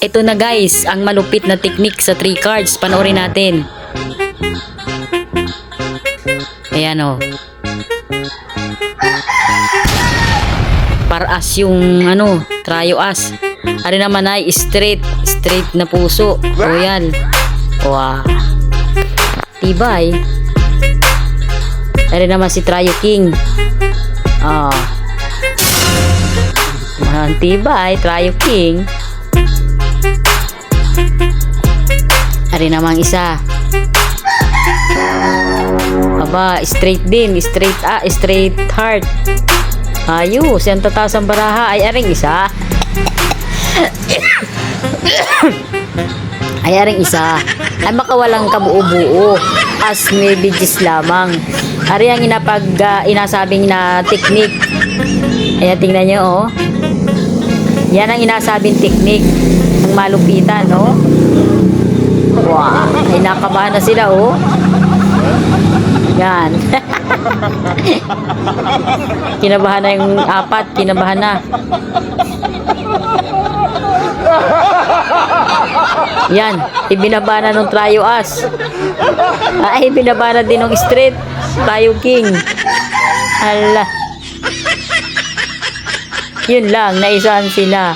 Ito na guys, ang malupit na technique sa 3 cards. Panoorin natin. Ayan o. Para-as yung trio as. Ari naman ay straight na puso. O yan. Wow. Tibay. Ari naman si trio king. Tibay, trio king. Ari namang isa. Aba, straight din, straight heart. Ayos, yung tataas ang baraha ay aring isa. Ay aring isa. Ay makawalang kabuo-buo. As may bigis lamang. Ari ang inasabing na technique. Ayan, tingnan nyo, oh. Yan ang inasabing technique. Ang malupitan, no? Wow, ay nakabahan na sila, oh. Yan. Kinabahan na yung 4, kinabahan na. Yan, ibinaba na nung trio as. Ay, ibinaba na din ng straight trio king. Hala. Yun lang, naisahan sila.